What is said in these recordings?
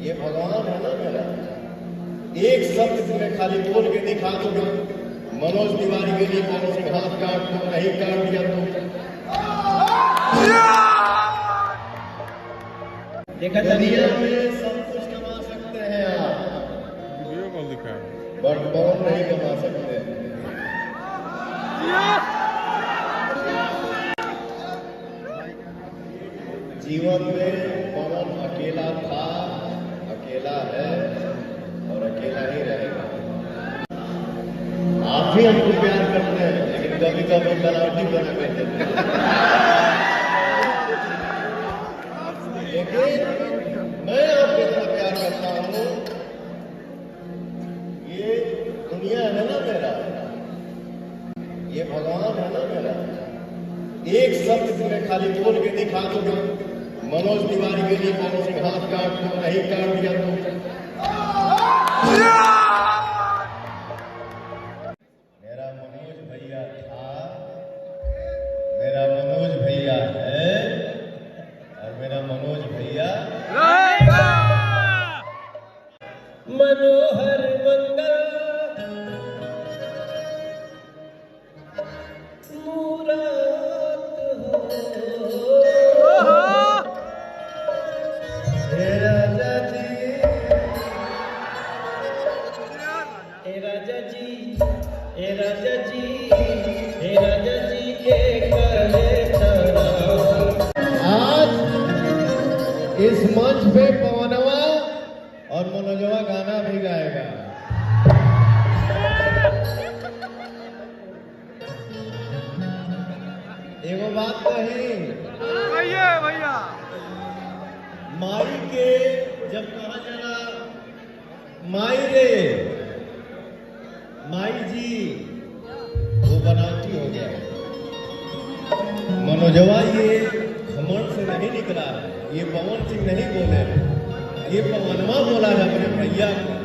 ये भगवान है ना मेरा। एक शब्द तुम्हें खाली बोल के दिखा दूंगा, मनोज तिवारी के लिए कौन से हाथ काट दो, नहीं काट दिया तो देखा दुनिया में सब कुछ कमा सकते हैं आप, बट पवन नहीं कमा सकते। जीवन में पवन अकेला था, अकेला है और अकेला ही रहेगा। आप भी हमको प्यार करते हैं, लेकिन कभी कभी बनावटी बना करते हैं। लेकिन मैं आपकी तरह प्यार करता हूँ। ये दुनिया है ना मेरा, ये भगवान है ना मेरा। एक शब्द तुम्हें खाली बोल के दिखा दूंगा, मनोज तिवारी के लिए कौन से हाथ काट दो, नहीं काट दिया तो मेरा मनोज भैया था, मेरा मनोज भैया है और मेरा मनोज भैया मनोहर मंगल इस मंच पे पवनवा और मनोजवा गाना भी गाएगा। एगो बात कही भैया, माई के जब कहा जाना माई रे माई जी, वो बनावटी हो गया। मनोजवा ये घमंड से नहीं निकला, ये पवन सिंह नहीं बोले, ये पवनवा बोला है अपने भैया को।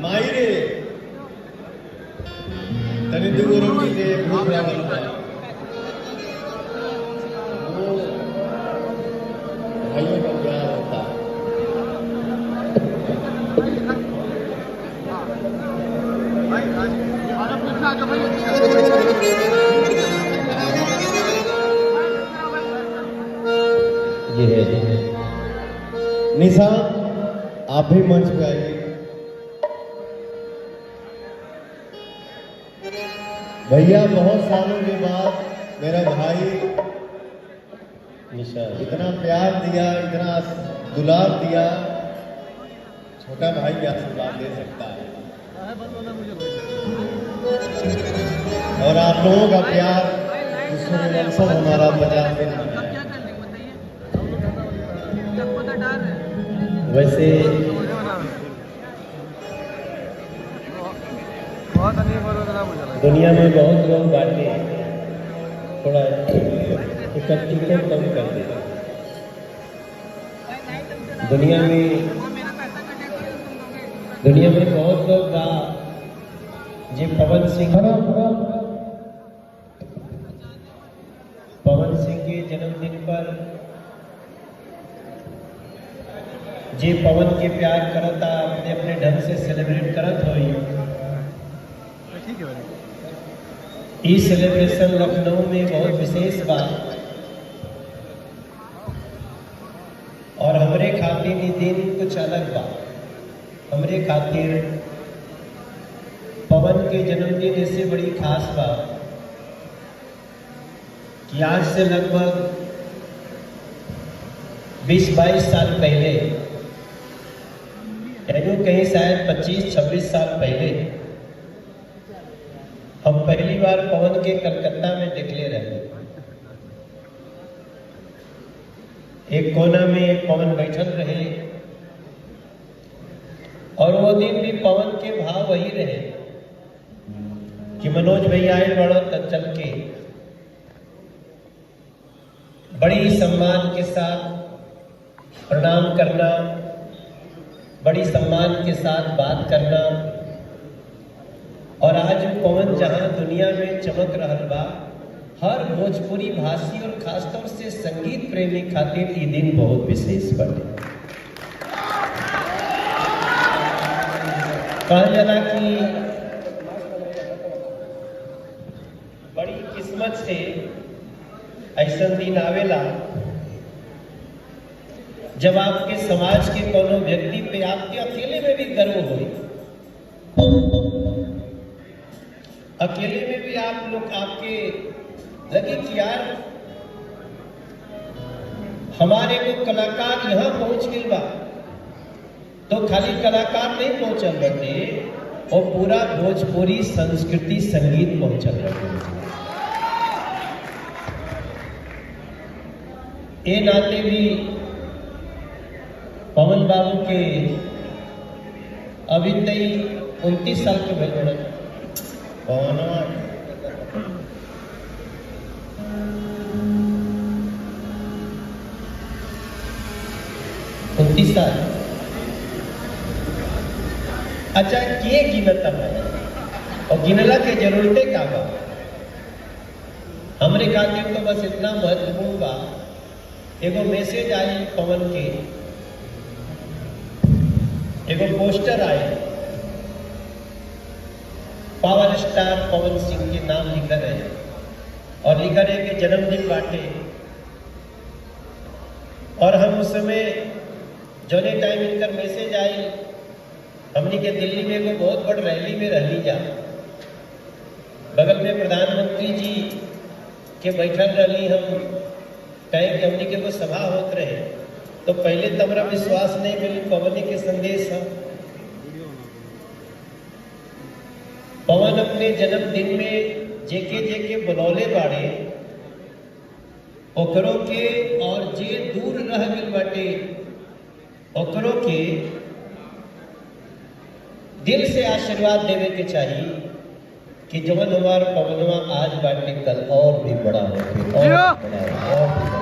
माई रे तनी दुगो रोटी दे, भूख लागल बा। वो भाइयों का प्यार होता है। ये है निशा, आप भी मंच पे आइए। भैया बहुत सालों के बाद मेरा भाई निशा इतना प्यार दिया, इतना दुलार दिया, छोटा भाई भी आशीर्वाद दे सकता है। और आप लोगों का प्यार सब हमारा 50 दिन है। वैसे दुनिया में बहुत लोग बांटे, थोड़ा इकट्ठा कम कर दे। दुनिया में बहुत लोग बा जी पवन सिंह के जन्मदिन पर जी पवन के प्यार करता, अपने अपने ढंग से सेलिब्रेट करत हो। ई सेलिब्रेशन लखनऊ में बहुत विशेष बा और हमरे खातिर ये दिन कुछ अलग बा। हमरे खातिर पवन के जन्मदिन इससे बड़ी खास बा कि आज से लगभग 20-22 साल पहले, यानी कहीं शायद 25-26 साल पहले, हम पहली बार पवन के कलकत्ता में निकले रहे। एक कोना में पवन बैठल रहे और वो दिन भी पवन के भाव वही रहे कि मनोज भैया आए बड़ो तक चल के बड़ी सम्मान के साथ प्रणाम करना, बड़ी सम्मान के साथ बात करना। और आज पवन जहां दुनिया में चमक रहल बा, हर भोजपुरी भाषी और खासतौर से संगीत प्रेमी खातिर ये दिन बहुत विशेष बने। कहा जाला कि बड़ी किस्मत से ऐसा दिन आवेला जब आपके समाज के कोनो व्यक्ति पे आपके अकेले में भी गर्व हो, अकेले में भी आप लोग आपके लगे कि यार हमारे को कलाकार यहाँ पहुंच गए बा। तो खाली कलाकार नहीं पहुंचल बटे, और पूरा भोजपुरी संस्कृति संगीत पहुंचल बटे। ये नाते भी पवन बाबू के अभी तई 29 साल के भइल बड़े। पवनवा 29 साल। अच्छा के गिनता है और गिनला के जरूरते का बा। हमरे खातिर तो बस इतना महत्वपूर्ण बा, एगो मैसेज आई पवन के, एगो पोस्टर आए, पावर स्टार पवन सिंह के नाम लिखा है और लिखा है कि जन्मदिन बाटे। और हम उस समय जोने टाइम इनकर मैसेज आई, हमनी के दिल्ली में एगो बहुत बड़ रैली में रह जा, बगल में प्रधानमंत्री जी के बैठल रही। हम कहें कि हमनी के वो सभा होत रहे, तो पहले तमरा विश्वास नहीं मिली पवन के संदेश है। पवन अपने जन्मदिन में जेके जेके बनौले बाड़े ओकरों के, और जे दूर रह गए बाटे ओकरों के दिल से आशीर्वाद देवे के चाहिए कि जवन हमार पवनवा आज बाटे कल और भी बड़ा हो, और भी बड़ा।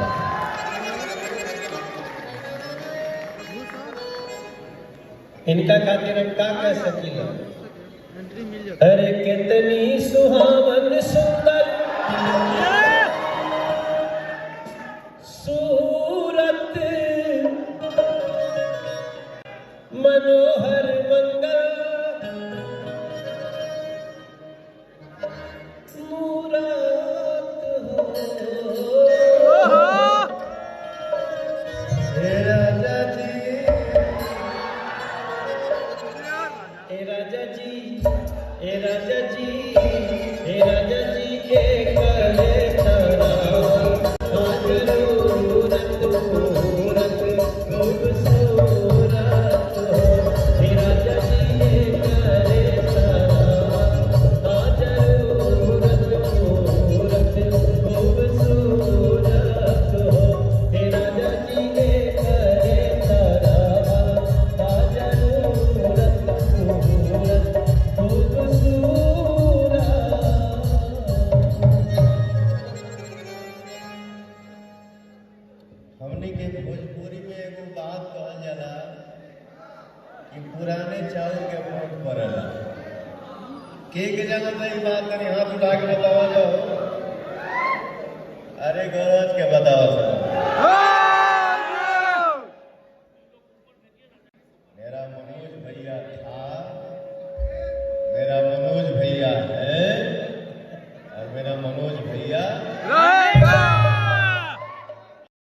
इनका खातिर हम का कह सकीला। अरे कितनी सुहावन सुंदर सूरत, मनोहर मंगल मूरत हो। हे राजा जी, हे राजा जी, हे राजा जी, हे राजा जी के करे तारा जरूरत मूरत खूबसूरत हो। हे राजा जी के करे तारा जरूरत मूरत खूबसूरत हो। हे राजा जी के करे तारा जरूरत मूरत खूबसूरत। हमनी के भोजपुरी में एगो बात कहल जाला कि पुराने चाउर के मोट पड़ला। के जानता ई बात तनी हाथ उठा के बताओ। अरे गरज के बताओ।